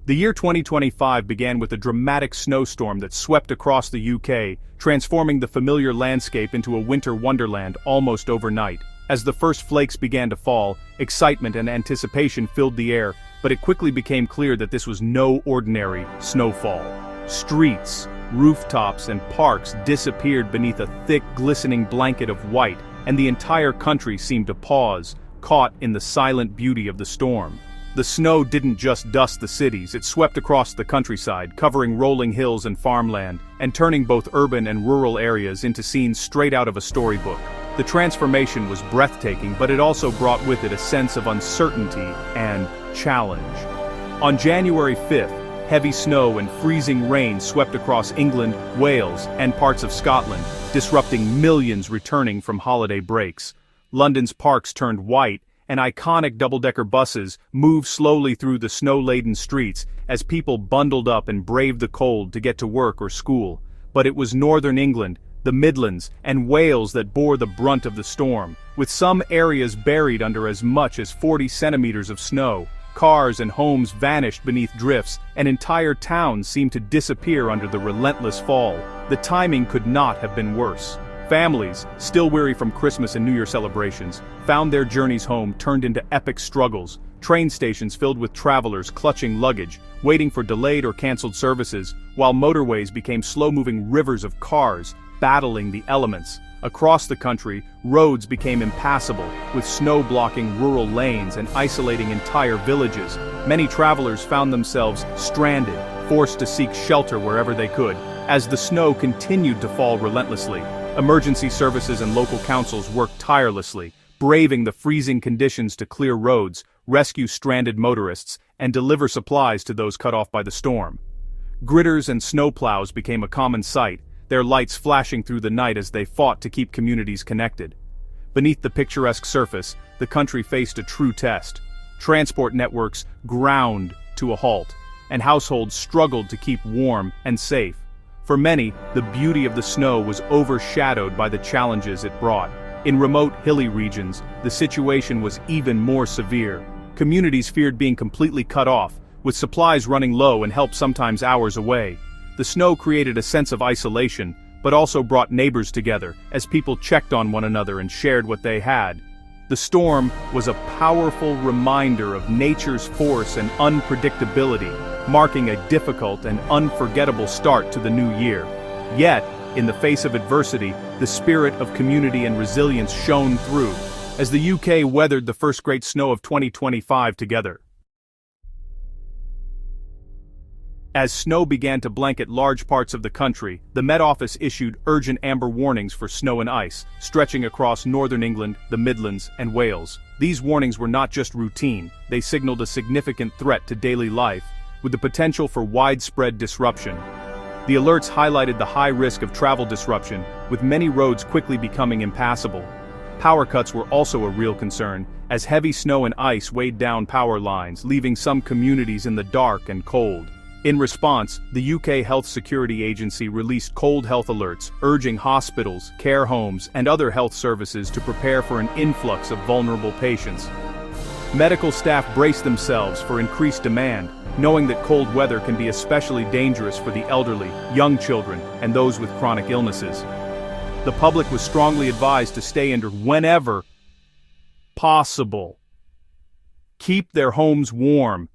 The year 2025 began with a dramatic snowstorm that swept across the UK, transforming the familiar landscape into a winter wonderland almost overnight. As the first flakes began to fall, excitement and anticipation filled the air, but it quickly became clear that this was no ordinary snowfall. Streets, rooftops, and parks disappeared beneath a thick, glistening blanket of white, and the entire country seemed to pause, caught in the silent beauty of the storm. The snow didn't just dust the cities, it swept across the countryside, covering rolling hills and farmland, and turning both urban and rural areas into scenes straight out of a storybook. The transformation was breathtaking, but it also brought with it a sense of uncertainty and challenge. On January 5th, heavy snow and freezing rain swept across England, Wales, and parts of Scotland, disrupting millions returning from holiday breaks. London's parks turned white, and iconic double-decker buses moved slowly through the snow-laden streets as people bundled up and braved the cold to get to work or school. But it was northern England, the Midlands, and Wales that bore the brunt of the storm, with some areas buried under as much as 40 centimeters of snow. Cars and homes vanished beneath drifts, and entire towns seemed to disappear under the relentless fall. The timing could not have been worse. Families, still weary from Christmas and New Year celebrations, found their journeys home turned into epic struggles. Train stations filled with travelers clutching luggage, waiting for delayed or canceled services, while motorways became slow-moving rivers of cars, battling the elements. Across the country, roads became impassable, with snow blocking rural lanes and isolating entire villages. Many travelers found themselves stranded, forced to seek shelter wherever they could, as the snow continued to fall relentlessly. Emergency services and local councils worked tirelessly, braving the freezing conditions to clear roads, rescue stranded motorists, and deliver supplies to those cut off by the storm. Gritters and snowplows became a common sight, their lights flashing through the night as they fought to keep communities connected. Beneath the picturesque surface, the country faced a true test. Transport networks ground to a halt, and households struggled to keep warm and safe. For many, the beauty of the snow was overshadowed by the challenges it brought. In remote, hilly regions, the situation was even more severe. Communities feared being completely cut off, with supplies running low and help sometimes hours away. The snow created a sense of isolation, but also brought neighbors together, as people checked on one another and shared what they had. The storm was a powerful reminder of nature's force and unpredictability, marking a difficult and unforgettable start to the new year. Yet, in the face of adversity, the spirit of community and resilience shone through, as the UK weathered the first great snow of 2025 together. As snow began to blanket large parts of the country, the Met Office issued urgent amber warnings for snow and ice, stretching across northern England, the Midlands, and Wales. These warnings were not just routine, they signaled a significant threat to daily life, with the potential for widespread disruption. The alerts highlighted the high risk of travel disruption, with many roads quickly becoming impassable. Power cuts were also a real concern, as heavy snow and ice weighed down power lines, leaving some communities in the dark and cold. In response, the UK Health Security Agency released cold health alerts, urging hospitals, care homes, and other health services to prepare for an influx of vulnerable patients. Medical staff braced themselves for increased demand, knowing that cold weather can be especially dangerous for the elderly, young children, and those with chronic illnesses. The public was strongly advised to stay indoors whenever possible, keep their homes warm,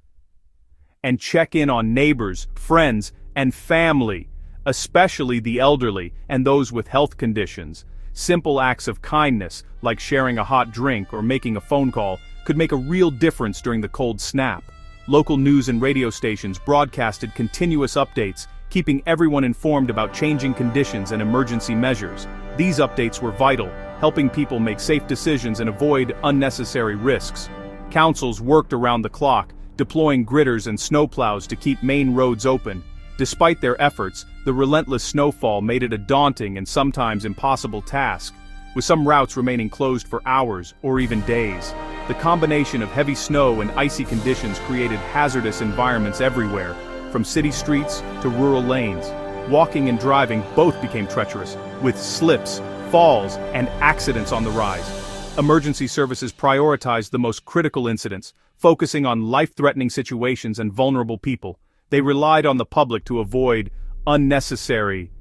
and check in on neighbors, friends, and family, especially the elderly and those with health conditions. Simple acts of kindness, like sharing a hot drink or making a phone call, could make a real difference during the cold snap. Local news and radio stations broadcasted continuous updates, keeping everyone informed about changing conditions and emergency measures. These updates were vital, helping people make safe decisions and avoid unnecessary risks. Councils worked around the clock, deploying gritters and snowplows to keep main roads open. Despite their efforts, the relentless snowfall made it a daunting and sometimes impossible task, with some routes remaining closed for hours or even days. The combination of heavy snow and icy conditions created hazardous environments everywhere, from city streets to rural lanes. Walking and driving both became treacherous, with slips, falls, and accidents on the rise. Emergency services prioritized the most critical incidents, focusing on life-threatening situations and vulnerable people. They relied on the public to avoid unnecessary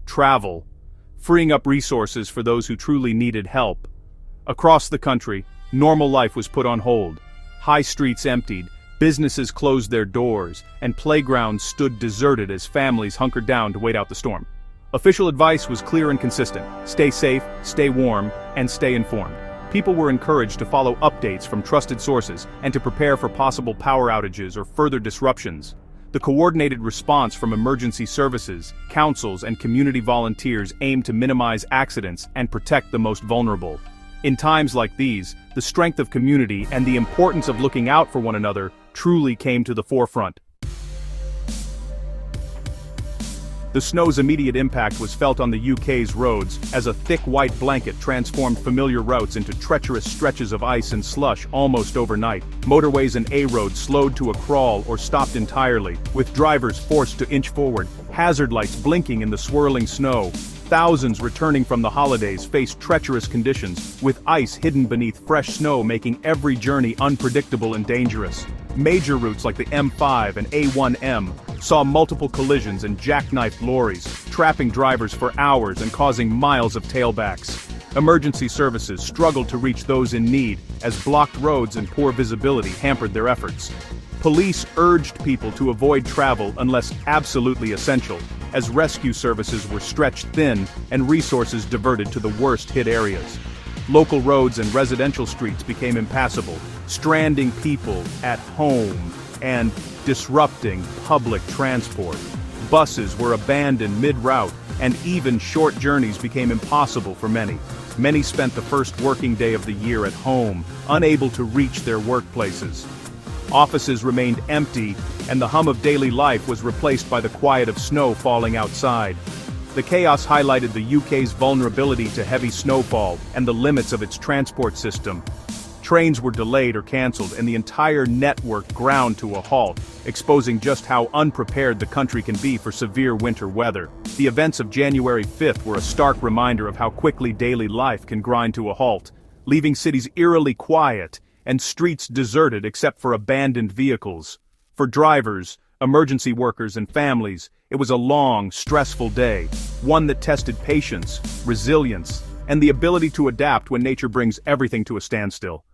travel, freeing up resources for those who truly needed help. Across the country, normal life was put on hold. High streets emptied, businesses closed their doors, and playgrounds stood deserted as families hunkered down to wait out the storm. Official advice was clear and consistent: stay safe, stay warm, and stay informed. People were encouraged to follow updates from trusted sources and to prepare for possible power outages or further disruptions. The coordinated response from emergency services, councils, and community volunteers aimed to minimize accidents and protect the most vulnerable. In times like these, the strength of community and the importance of looking out for one another truly came to the forefront. The snow's immediate impact was felt on the UK's roads as a thick white blanket transformed familiar routes into treacherous stretches of ice and slush almost overnight. Motorways and A-roads slowed to a crawl or stopped entirely, with drivers forced to inch forward, hazard lights blinking in the swirling snow. Thousands returning from the holidays faced treacherous conditions, with ice hidden beneath fresh snow making every journey unpredictable and dangerous. Major routes like the M5 and A1M saw multiple collisions and jackknifed lorries, trapping drivers for hours and causing miles of tailbacks. Emergency services struggled to reach those in need, as blocked roads and poor visibility hampered their efforts. Police urged people to avoid travel unless absolutely essential, as rescue services were stretched thin and resources diverted to the worst-hit areas. Local roads and residential streets became impassable, stranding people at home and disrupting public transport. Buses were abandoned mid-route, and even short journeys became impossible for many. Many spent the first working day of the year at home, unable to reach their workplaces. Offices remained empty, and the hum of daily life was replaced by the quiet of snow falling outside. The chaos highlighted the UK's vulnerability to heavy snowfall and the limits of its transport system. Trains were delayed or cancelled, and the entire network ground to a halt, exposing just how unprepared the country can be for severe winter weather. The events of January 5th were a stark reminder of how quickly daily life can grind to a halt, leaving cities eerily quiet and streets deserted except for abandoned vehicles. For drivers, emergency workers, and families, it was a long, stressful day, one that tested patience, resilience, and the ability to adapt when nature brings everything to a standstill.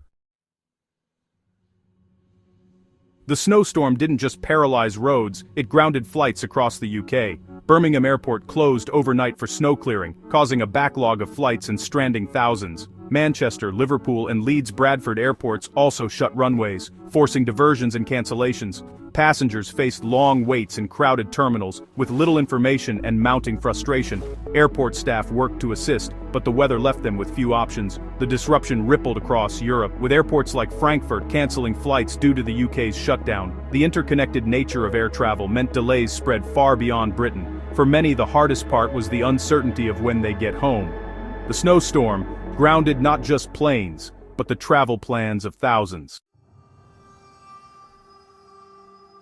The snowstorm didn't just paralyze roads, it grounded flights across the UK. Birmingham Airport closed overnight for snow clearing, causing a backlog of flights and stranding thousands. Manchester, Liverpool, and Leeds Bradford airports also shut runways, forcing diversions and cancellations. Passengers faced long waits in crowded terminals, with little information and mounting frustration. Airport staff worked to assist, but the weather left them with few options. The disruption rippled across Europe, with airports like Frankfurt cancelling flights due to the UK's shutdown. The interconnected nature of air travel meant delays spread far beyond Britain. For many, the hardest part was the uncertainty of when they get home. The snowstorm grounded not just planes, but the travel plans of thousands.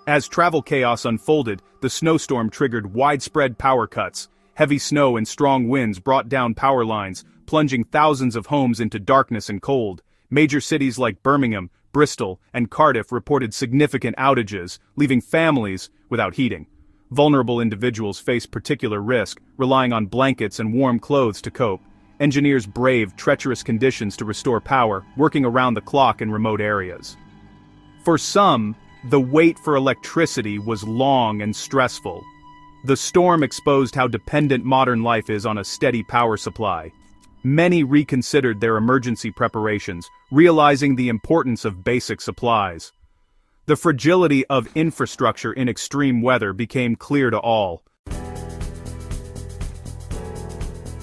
As travel chaos unfolded, the snowstorm triggered widespread power cuts. Heavy snow and strong winds brought down power lines, plunging thousands of homes into darkness and cold. Major cities like Birmingham, Bristol, and Cardiff reported significant outages, leaving families without heating. Vulnerable individuals faced particular risk, relying on blankets and warm clothes to cope. Engineers braved treacherous conditions to restore power, working around the clock in remote areas. For some, the wait for electricity was long and stressful. The storm exposed how dependent modern life is on a steady power supply. Many reconsidered their emergency preparations, realizing the importance of basic supplies. The fragility of infrastructure in extreme weather became clear to all.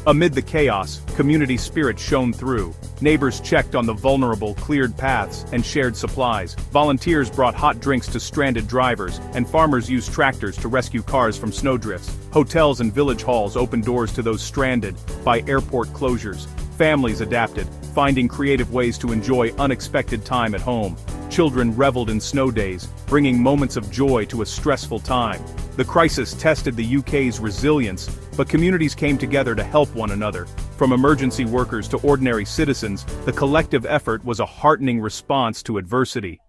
Amid the chaos, community spirit shone through. Neighbors checked on the vulnerable, cleared paths, and shared supplies. Volunteers brought hot drinks to stranded drivers, and farmers used tractors to rescue cars from snowdrifts. Hotels and village halls opened doors to those stranded by airport closures. Families adapted, finding creative ways to enjoy unexpected time at home. Children reveled in snow days, bringing moments of joy to a stressful time. The crisis tested the UK's resilience, but communities came together to help one another. From emergency workers to ordinary citizens, the collective effort was a heartening response to adversity.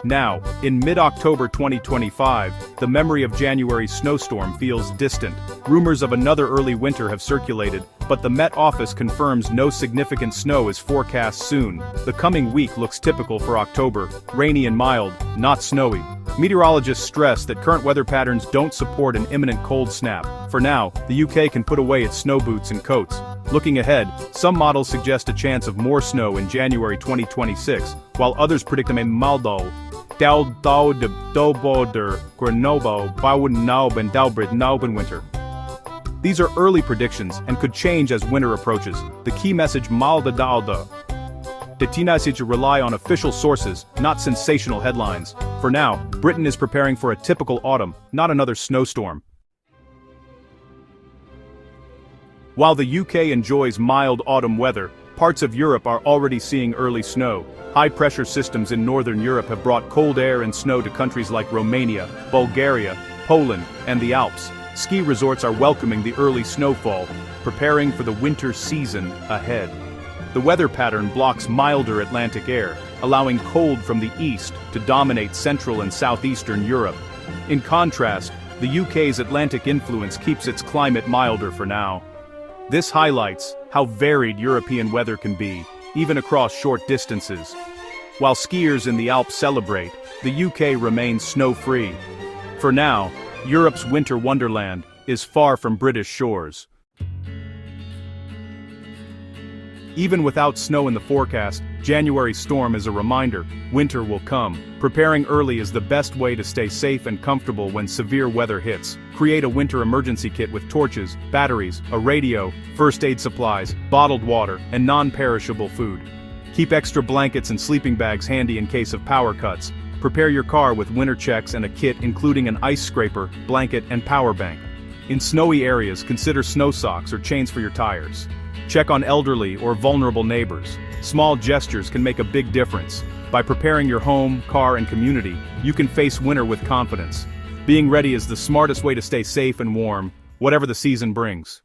Now, in mid-October 2025, the memory of January's snowstorm feels distant. Rumors of another early winter have circulated, but the Met Office confirms no significant snow is forecast soon. The coming week looks typical for October, rainy and mild, not snowy. Meteorologists stress that current weather patterns don't support an imminent cold snap. For now, the UK can put away its snow boots and coats. Looking ahead, some models suggest a chance of more snow in January 2026, while others predict a maldo. Winter. These are early predictions and could change as winter approaches. The key message to rely on official sources, not sensational headlines. For now, Britain is preparing for a typical autumn, not another snowstorm. While the UK enjoys mild autumn weather, parts of Europe are already seeing early snow. High-pressure systems in northern Europe have brought cold air and snow to countries like Romania, Bulgaria, Poland, and the Alps. Ski resorts are welcoming the early snowfall, preparing for the winter season ahead. The weather pattern blocks milder Atlantic air, allowing cold from the east to dominate central and southeastern Europe. In contrast, the UK's Atlantic influence keeps its climate milder for now. This highlights how varied European weather can be, even across short distances. While skiers in the Alps celebrate, the UK remains snow-free. For now, Europe's winter wonderland is far from British shores. Even without snow in the forecast, January's storm is a reminder, winter will come. Preparing early is the best way to stay safe and comfortable when severe weather hits. Create a winter emergency kit with torches, batteries, a radio, first aid supplies, bottled water, and non-perishable food. Keep extra blankets and sleeping bags handy in case of power cuts. Prepare your car with winter checks and a kit including an ice scraper, blanket, and power bank. In snowy areas, consider snow socks or chains for your tires. Check on elderly or vulnerable neighbors. Small gestures can make a big difference. By preparing your home, car, and community, you can face winter with confidence. Being ready is the smartest way to stay safe and warm, whatever the season brings.